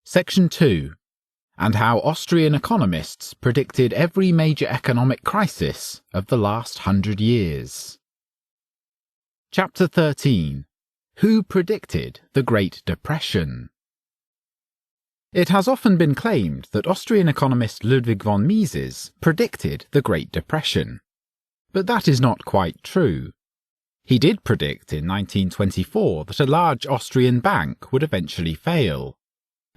Section 2. And how Austrian economists predicted every major economic crisis of the last 100 years. Chapter 13. Who predicted the Great Depression? It has often been claimed that Austrian economist Ludwig von Mises predicted the Great Depression. But that is not quite true. He did predict in 1924 that a large Austrian bank would eventually fail,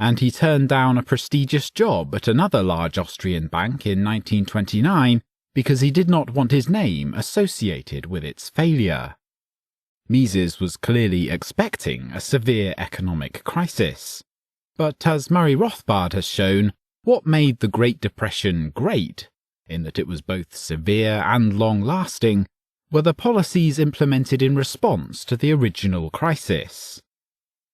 and he turned down a prestigious job at another large Austrian bank in 1929 because he did not want his name associated with its failure. Mises was clearly expecting a severe economic crisis. But as Murray Rothbard has shown, what made the Great Depression great, in that it was both severe and long-lasting, were the policies implemented in response to the original crisis.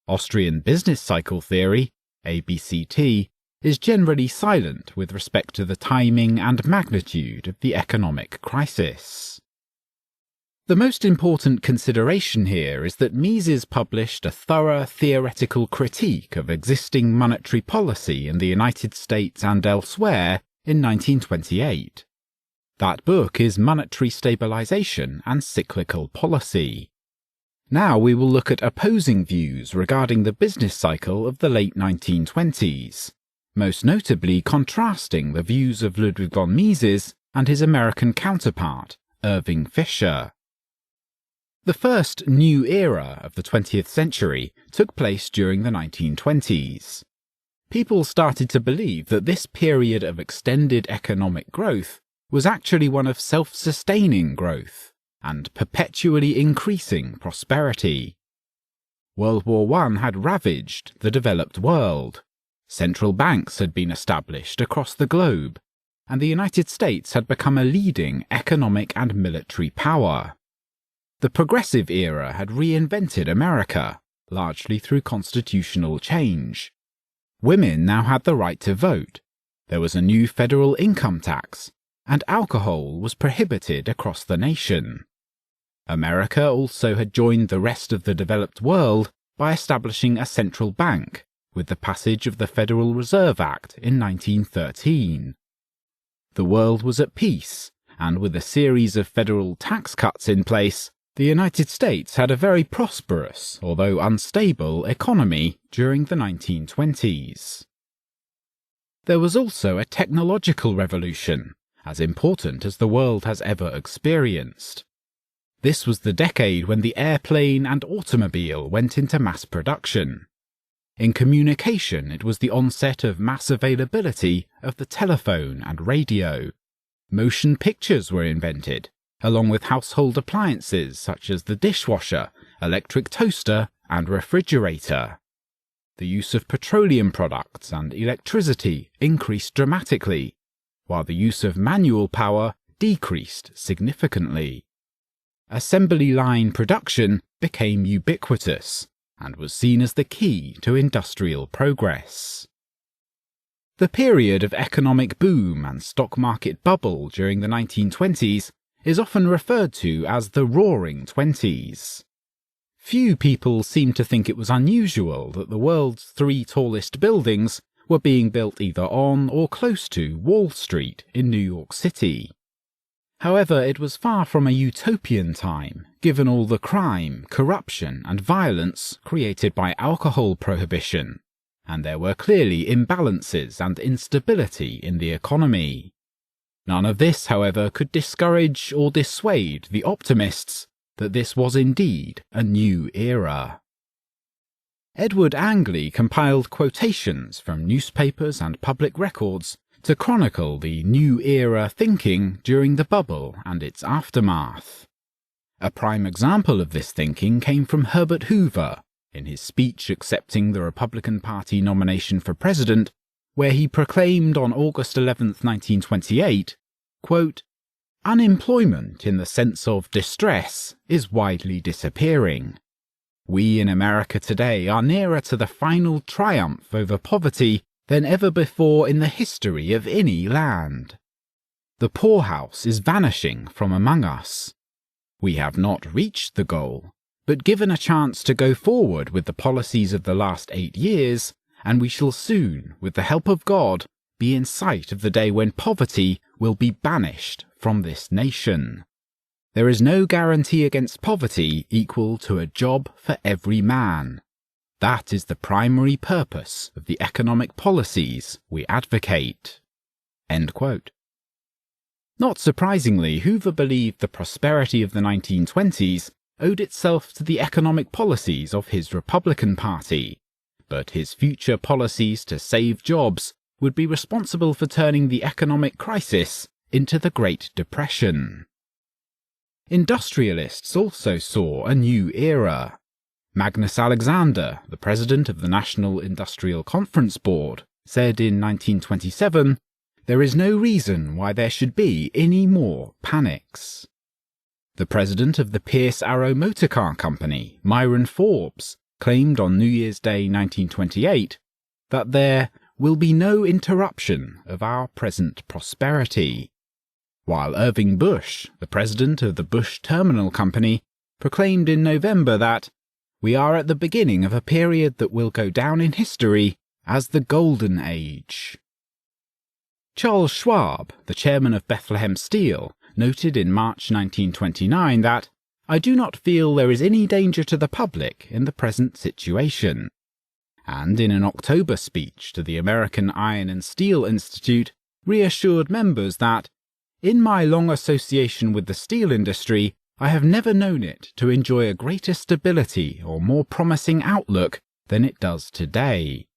Austrian business cycle theory, ABCT, is generally silent with respect to the timing and magnitude of the economic crisis. The most important consideration here is that Mises published a thorough theoretical critique of existing monetary policy in the United States and elsewhere in 1928. That book is Monetary Stabilization and Cyclical Policy. Now we will look at opposing views regarding the business cycle of the late 1920s, most notably contrasting the views of Ludwig von Mises and his American counterpart, Irving Fisher. The first new era of the 20th century took place during the 1920s. People started to believe that this period of extended economic growth was actually one of self-sustaining growth and perpetually increasing prosperity. World War I had ravaged the developed world. Central banks had been established across the globe, and the United States had become a leading economic and military power. The progressive era had reinvented America, largely through constitutional change. Women now had the right to vote, there was a new federal income tax, and alcohol was prohibited across the nation. America also had joined the rest of the developed world by establishing a central bank with the passage of the Federal Reserve Act in 1913. The world was at peace, and with a series of federal tax cuts in place, the United States had a very prosperous, although unstable, economy during the 1920s. There was also a technological revolution, as important as the world has ever experienced. This was the decade when the airplane and automobile went into mass production. In communication, it was the onset of mass availability of the telephone and radio. Motion pictures were invented, along with household appliances such as the dishwasher, electric toaster, and refrigerator. The use of petroleum products and electricity increased dramatically, while the use of manual power decreased significantly. Assembly line production became ubiquitous and was seen as the key to industrial progress. The period of economic boom and stock market bubble during the 1920s is often referred to as the Roaring Twenties. Few people seem to think it was unusual that the world's 3 tallest buildings were being built either on or close to Wall Street in New York City. However, it was far from a utopian time, given all the crime, corruption, and violence created by alcohol prohibition, and there were clearly imbalances and instability in the economy. None of this, however, could discourage or dissuade the optimists that this was indeed a new era. Edward Angley compiled quotations from newspapers and public records to chronicle the new era thinking during the bubble and its aftermath. A prime example of this thinking came from Herbert Hoover in his speech accepting the Republican Party nomination for president, where he proclaimed on August 11, 1928, quote, "Unemployment in the sense of distress is widely disappearing. We in America today are nearer to the final triumph over poverty than ever before in the history of any land. The poorhouse is vanishing from among us. We have not reached the goal, but given a chance to go forward with the policies of the last 8 years, and we shall soon, with the help of God, be in sight of the day when poverty will be banished from this nation. There is no guarantee against poverty equal to a job for every man. That is the primary purpose of the economic policies we advocate." End quote. Not surprisingly, Hoover believed the prosperity of the 1920s owed itself to the economic policies of his Republican Party, but his future policies to save jobs would be responsible for turning the economic crisis into the Great Depression. Industrialists also saw a new era. Magnus Alexander, the president of the National Industrial Conference Board, said in 1927, "There is no reason why there should be any more panics." The president of the Pierce Arrow Motor Car Company, Myron Forbes, claimed on New Year's Day 1928 that there will be no interruption of our present prosperity, while Irving Bush, the president of the Bush Terminal Company, proclaimed in November that "we are at the beginning of a period that will go down in history as the Golden Age." Charles Schwab, the chairman of Bethlehem Steel, noted in March 1929 that "I do not feel there is any danger to the public in the present situation," and in an October speech to the American Iron and Steel Institute reassured members that "in my long association with the steel industry, I have never known it to enjoy a greater stability or more promising outlook than it does today."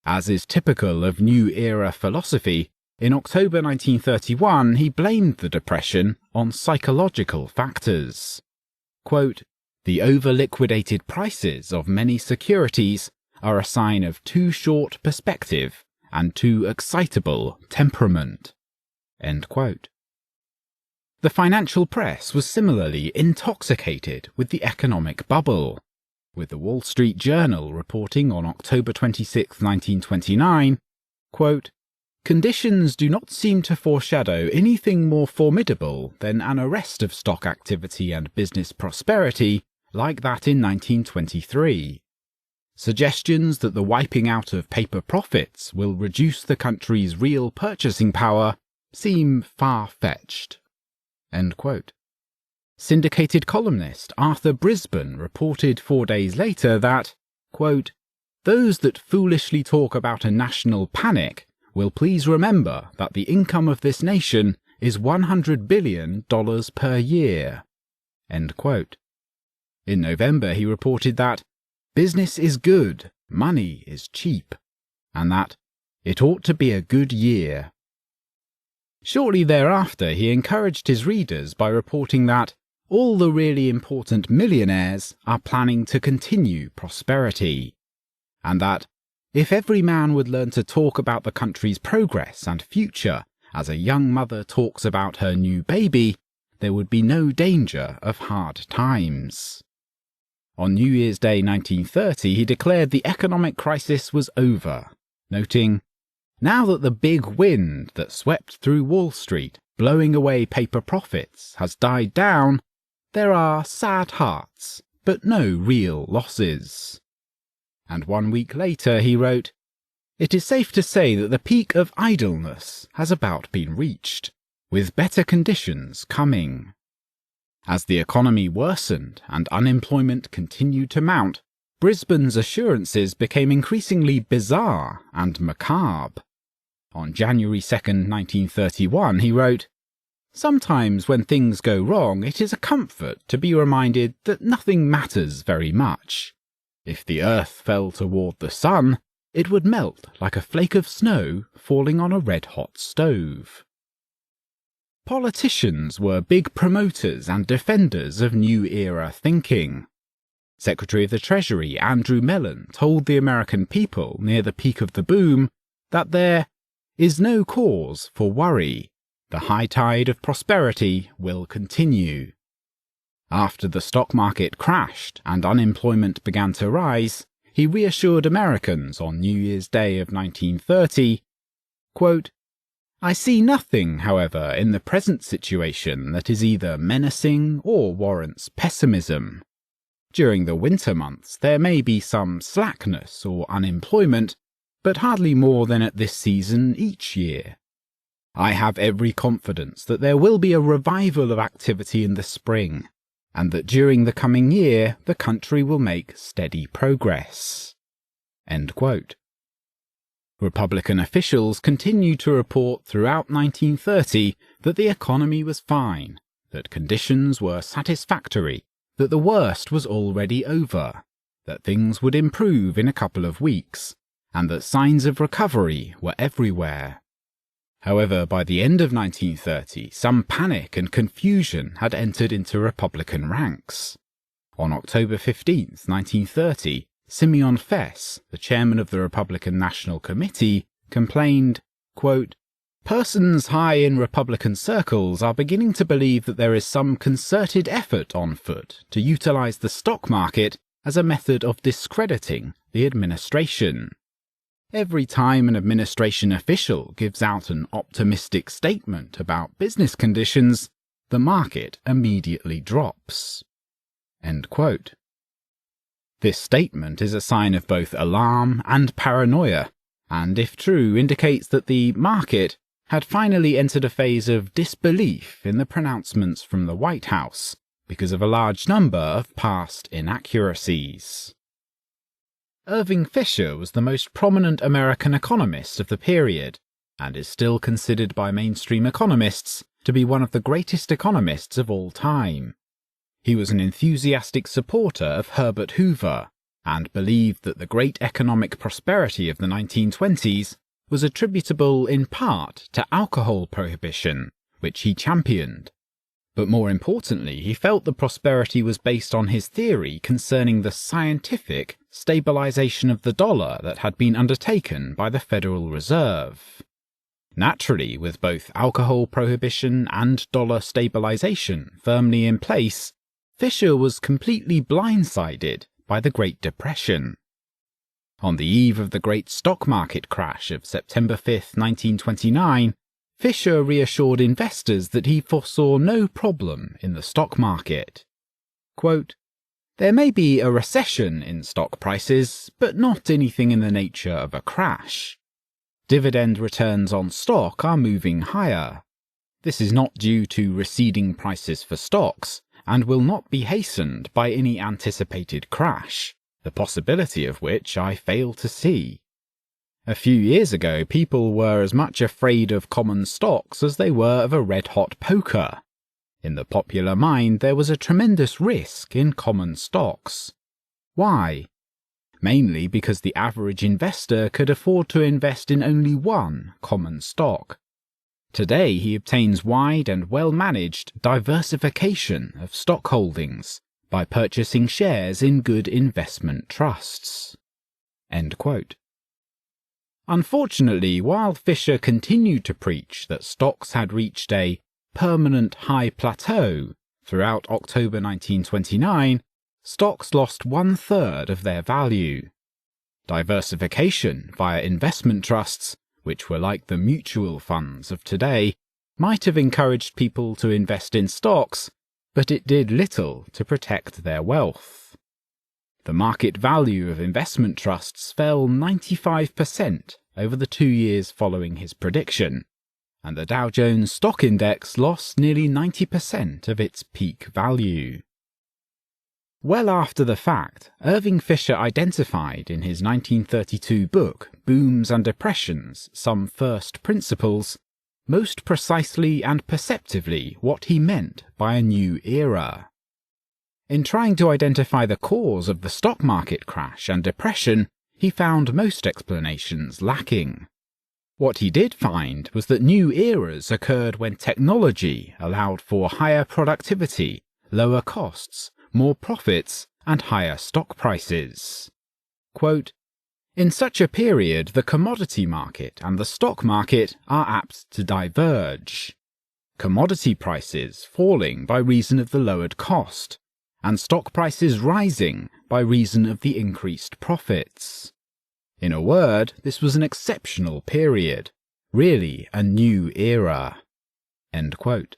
As is typical of New Era philosophy, in October 1931 he blamed the Depression on psychological factors. Quote, "The over-liquidated prices of many securities are a sign of too short perspective and too excitable temperament." End quote. The financial press was similarly intoxicated with the economic bubble, with the Wall Street Journal reporting on October 26, 1929, quote, "Conditions do not seem to foreshadow anything more formidable than an arrest of stock activity and business prosperity like that in 1923. Suggestions that the wiping out of paper profits will reduce the country's real purchasing power seem far-fetched." End quote. Syndicated columnist Arthur Brisbane reported 4 days later that, quote, "Those that foolishly talk about a national panic will please remember that the income of this nation is $100 billion per year." End quote. In November he reported that "business is good, money is cheap," and that "it ought to be a good year." Shortly thereafter he encouraged his readers by reporting that all the really important millionaires are planning to continue prosperity, and that if every man would learn to talk about the country's progress and future as a young mother talks about her new baby, there would be no danger of hard times. On New Year's Day 1930 he declared the economic crisis was over, noting, "Now that the big wind that swept through Wall Street, blowing away paper profits, has died down, there are sad hearts, but no real losses." And 1 week later he wrote, "It is safe to say that the peak of idleness has about been reached, with better conditions coming." As the economy worsened and unemployment continued to mount, Brisbane's assurances became increasingly bizarre and macabre. On January 2, 1931, he wrote, "Sometimes when things go wrong, it is a comfort to be reminded that nothing matters very much. If the earth fell toward the sun, it would melt like a flake of snow falling on a red-hot stove." Politicians were big promoters and defenders of New Era thinking. Secretary of the Treasury Andrew Mellon told the American people near the peak of the boom that there is no cause for worry. The high tide of prosperity will continue. After the stock market crashed and unemployment began to rise, he reassured Americans on New Year's Day of 1930, quote, "I see nothing, however, in the present situation that is either menacing or warrants pessimism. During the winter months there may be some slackness or unemployment, but hardly more than at this season each year. I have every confidence that there will be a revival of activity in the spring, and that during the coming year the country will make steady progress." End quote. Republican officials continued to report throughout 1930 that the economy was fine, that conditions were satisfactory, that the worst was already over, that things would improve in a couple of weeks, and that signs of recovery were everywhere. However, by the end of 1930, some panic and confusion had entered into Republican ranks. On October 15, 1930, Simeon Fess, the chairman of the Republican National Committee, complained, quote, "Persons high in Republican circles are beginning to believe that there is some concerted effort on foot to utilize the stock market as a method of discrediting the administration. Every time an administration official gives out an optimistic statement about business conditions, the market immediately drops." End quote. This statement is a sign of both alarm and paranoia, and if true, indicates that the market had finally entered a phase of disbelief in the pronouncements from the White House because of a large number of past inaccuracies. Irving Fisher was the most prominent American economist of the period, and is still considered by mainstream economists to be one of the greatest economists of all time. He was an enthusiastic supporter of Herbert Hoover, and believed that the great economic prosperity of the 1920s was attributable in part to alcohol prohibition, which he championed. But more importantly, he felt the prosperity was based on his theory concerning the scientific stabilization of the dollar that had been undertaken by the Federal Reserve. Naturally, with both alcohol prohibition and dollar stabilization firmly in place, Fisher was completely blindsided by the Great Depression. On the eve of the great stock market crash of September 5, 1929, Fisher reassured investors that he foresaw no problem in the stock market. Quote, "There may be a recession in stock prices, but not anything in the nature of a crash. Dividend returns on stock are moving higher. This is not due to receding prices for stocks, and will not be hastened by any anticipated crash, the possibility of which I fail to see. A few years ago, people were as much afraid of common stocks as they were of a red-hot poker. In the popular mind, there was a tremendous risk in common stocks. Why? Mainly because the average investor could afford to invest in only one common stock. Today, he obtains wide and well-managed diversification of stock holdings by purchasing shares in good investment trusts." End quote. Unfortunately, while Fisher continued to preach that stocks had reached a permanent high plateau throughout October 1929, stocks lost 1/3 of their value. Diversification via investment trusts, which were like the mutual funds of today, might have encouraged people to invest in stocks, but it did little to protect their wealth. The market value of investment trusts fell 95% over the 2 years following his prediction, and the Dow Jones Stock Index lost nearly 90% of its peak value. Well after the fact, Irving Fisher identified in his 1932 book, Booms and Depressions, Some First Principles, most precisely and perceptively what he meant by a new era. In trying to identify the cause of the stock market crash and depression, he found most explanations lacking. What he did find was that new eras occurred when technology allowed for higher productivity, lower costs, more profits, and higher stock prices. Quote, "In such a period, the commodity market and the stock market are apt to diverge. Commodity prices falling by reason of the lowered cost, and stock prices rising by reason of the increased profits. In a word, this was an exceptional period, really a new era." End quote.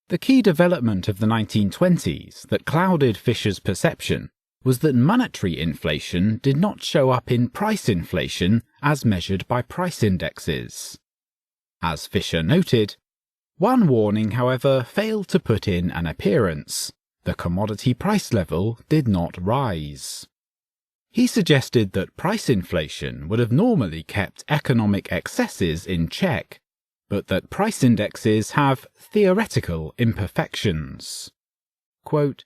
The key development of the 1920s that clouded Fisher's perception was that monetary inflation did not show up in price inflation as measured by price indexes. As Fisher noted, one warning, however, failed to put in an appearance. The commodity price level did not rise. He suggested that price inflation would have normally kept economic excesses in check, but that price indexes have theoretical imperfections. Quote,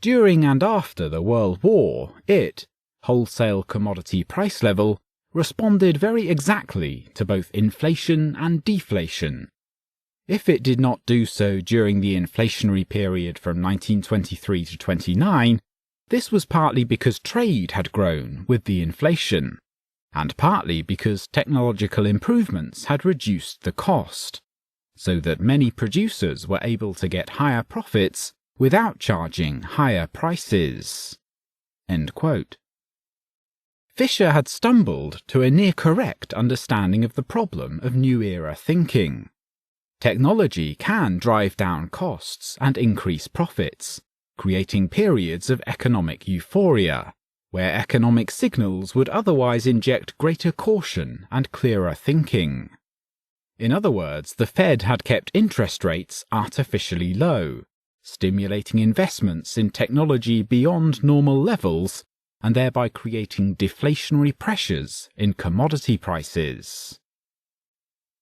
"During and after the World War, wholesale commodity price level, responded very exactly to both inflation and deflation. If it did not do so during the inflationary period from 1923 to 29, this was partly because trade had grown with the inflation, and partly because technological improvements had reduced the cost, so that many producers were able to get higher profits without charging higher prices." End quote. Fisher had stumbled to a near-correct understanding of the problem of New Era thinking. Technology can drive down costs and increase profits, creating periods of economic euphoria, where economic signals would otherwise inject greater caution and clearer thinking. In other words, the Fed had kept interest rates artificially low, stimulating investments in technology beyond normal levels and thereby creating deflationary pressures in commodity prices.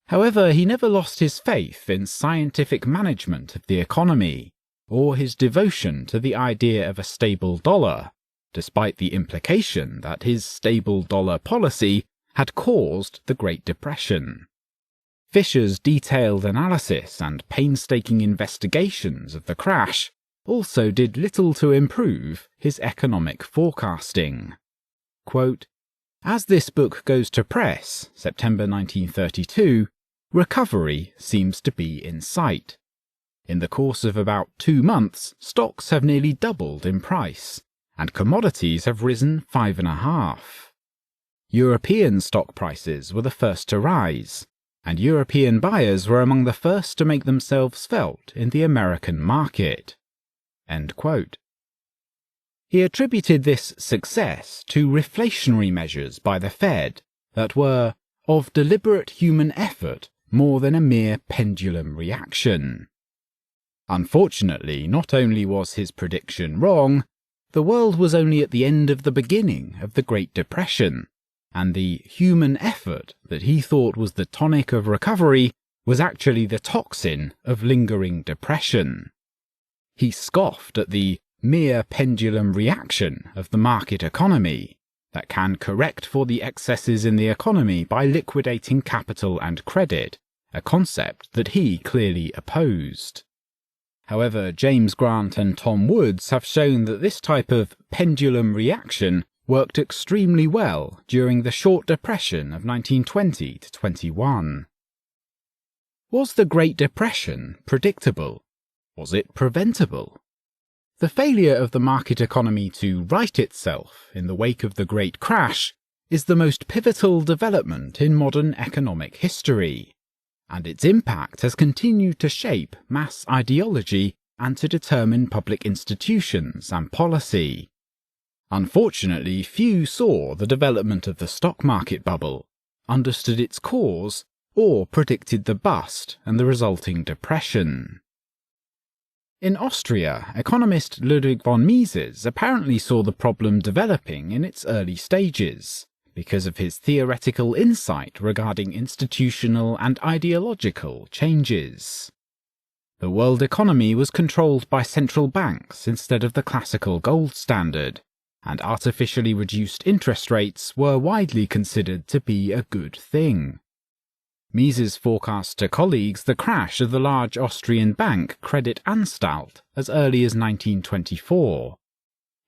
However, he never lost his faith in scientific management of the economy, or his devotion to the idea of a stable dollar, despite the implication that his stable dollar policy had caused the Great Depression. Fisher's detailed analysis and painstaking investigations of the crash also did little to improve his economic forecasting. Quote, "As this book goes to press, September 1932, recovery seems to be in sight. In the course of about 2 months, stocks have nearly doubled in price, and commodities have risen 5.5. European stock prices were the first to rise, and European buyers were among the first to make themselves felt in the American market." End quote. He attributed this success to reflationary measures by the Fed that were of deliberate human effort more than a mere pendulum reaction. Unfortunately, not only was his prediction wrong, the world was only at the end of the beginning of the Great Depression, and the human effort that he thought was the tonic of recovery was actually the toxin of lingering depression. He scoffed at the mere pendulum reaction of the market economy that can correct for the excesses in the economy by liquidating capital and credit, a concept that he clearly opposed. However, James Grant and Tom Woods have shown that this type of pendulum reaction worked extremely well during the short depression of 1920 to 21. Was the Great Depression predictable? Was it preventable? The failure of the market economy to right itself in the wake of the Great Crash is the most pivotal development in modern economic history, and its impact has continued to shape mass ideology and to determine public institutions and policy. Unfortunately, few saw the development of the stock market bubble, understood its cause, or predicted the bust and the resulting depression. In Austria, economist Ludwig von Mises apparently saw the problem developing in its early stages because of his theoretical insight regarding institutional and ideological changes. The world economy was controlled by central banks instead of the classical gold standard, and artificially reduced interest rates were widely considered to be a good thing. Mises forecast to colleagues the crash of the large Austrian bank Credit Anstalt as early as 1924.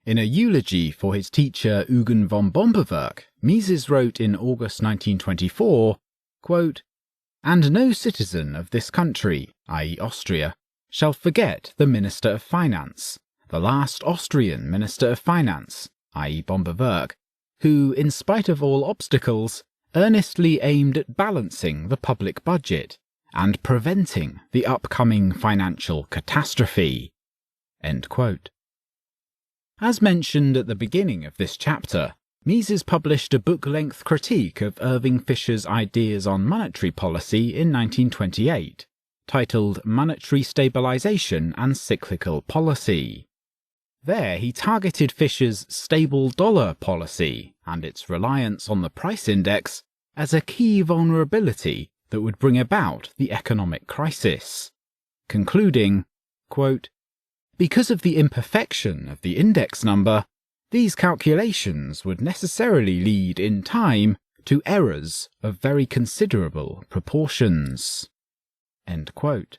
In a eulogy for his teacher Eugen von Bombewerk, Mises wrote in August 1924, quote, "And no citizen of this country, i.e. Austria, shall forget the Minister of Finance, the last Austrian Minister of Finance, i.e. Bombewerk, who, in spite of all obstacles, earnestly aimed at balancing the public budget and preventing the upcoming financial catastrophe." End quote. As mentioned at the beginning of this chapter, Mises published a book-length critique of Irving Fisher's ideas on monetary policy in 1928, titled Monetary Stabilization and Cyclical Policy. There he targeted Fisher's stable dollar policy and its reliance on the price index as a key vulnerability that would bring about the economic crisis, concluding, quote, "Because of the imperfection of the index number, these calculations would necessarily lead in time to errors of very considerable proportions." End quote.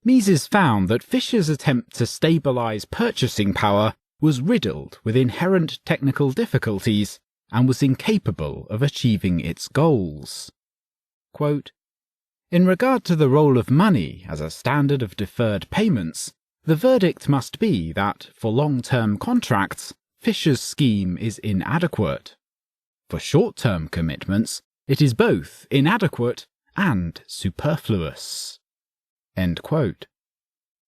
Mises found that Fisher's attempt to stabilize purchasing power was riddled with inherent technical difficulties and was incapable of achieving its goals. Quote, "In regard to the role of money as a standard of deferred payments, the verdict must be that, for long-term contracts, Fisher's scheme is inadequate. For short-term commitments, it is both inadequate and superfluous." End quote.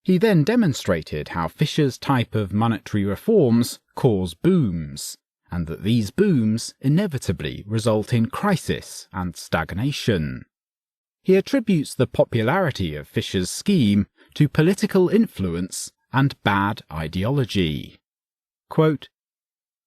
He then demonstrated how Fisher's type of monetary reforms cause booms, and that these booms inevitably result in crisis and stagnation. He attributes the popularity of Fisher's scheme to political influence and bad ideology. Quote,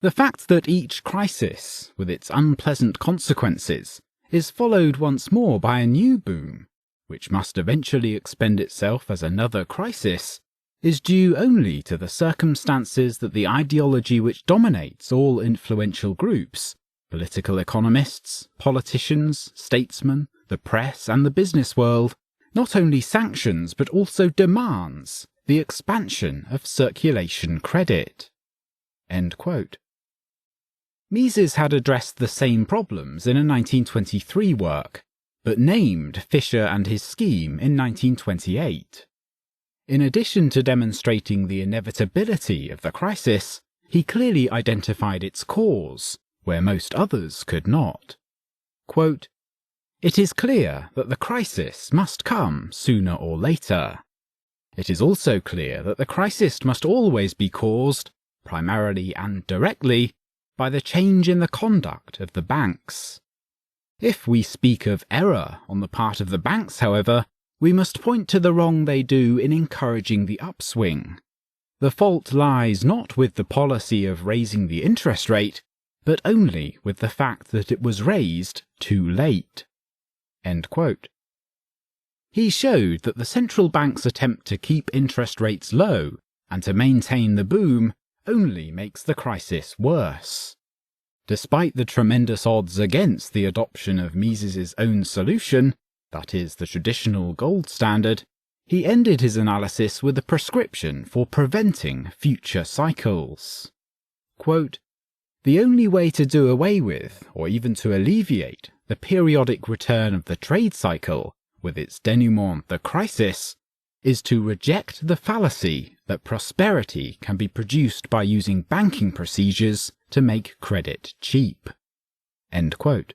"The fact that each crisis, with its unpleasant consequences, is followed once more by a new boom, which must eventually expend itself as another crisis, is due only to the circumstances that the ideology which dominates all influential groups, political economists, politicians, statesmen, the press and the business world, not only sanctions but also demands the expansion of circulation credit." End quote. Mises had addressed the same problems in a 1923 work, but named Fisher and his scheme in 1928. In addition to demonstrating the inevitability of the crisis, he clearly identified its cause, where most others could not. Quote, "It is clear that the crisis must come sooner or later. It is also clear that the crisis must always be caused, primarily and directly, by the change in the conduct of the banks. If we speak of error on the part of the banks, however, we must point to the wrong they do in encouraging the upswing. The fault lies not with the policy of raising the interest rate, but only with the fact that it was raised too late." End quote. He showed that the central bank's attempt to keep interest rates low and to maintain the boom only makes the crisis worse. Despite the tremendous odds against the adoption of Mises's own solution, that is, the traditional gold standard, he ended his analysis with a prescription for preventing future cycles. Quote, "The only way to do away with, or even to alleviate, the periodic return of the trade cycle, with its denouement the crisis, is to reject the fallacy that prosperity can be produced by using banking procedures to make credit cheap." End quote.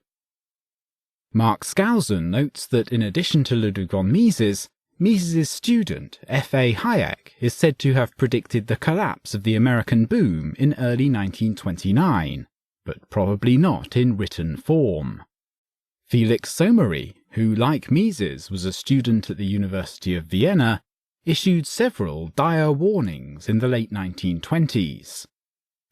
Mark Skousen notes that in addition to Ludwig von Mises, Mises' student F.A. Hayek is said to have predicted the collapse of the American boom in early 1929, but probably not in written form. Felix Sommery, who like Mises was a student at the University of Vienna, issued several dire warnings in the late 1920s.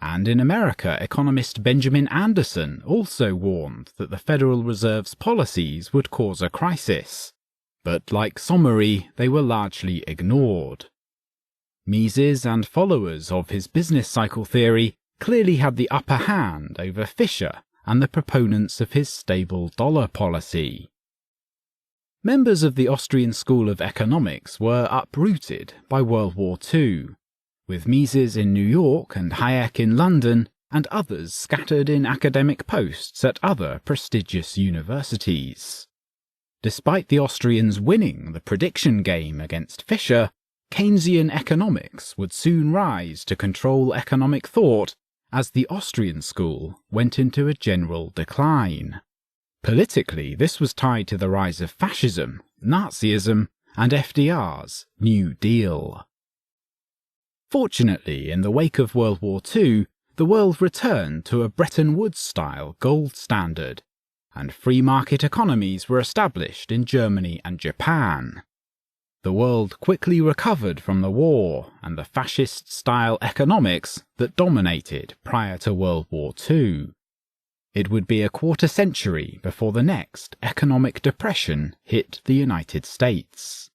And in America, economist Benjamin Anderson also warned that the Federal Reserve's policies would cause a crisis, but like Sommery, they were largely ignored. Mises and followers of his business cycle theory clearly had the upper hand over Fisher and the proponents of his stable dollar policy. Members of the Austrian School of Economics were uprooted by World War II, with Mises in New York and Hayek in London, and others scattered in academic posts at other prestigious universities. Despite the Austrians winning the prediction game against Fisher, Keynesian economics would soon rise to control economic thought as the Austrian school went into a general decline. Politically, this was tied to the rise of fascism, Nazism, and FDR's New Deal. Fortunately, in the wake of World War II, the world returned to a Bretton Woods-style gold standard, and free market economies were established in Germany and Japan. The world quickly recovered from the war and the fascist-style economics that dominated prior to World War II. It would be a quarter century before the next economic depression hit the United States.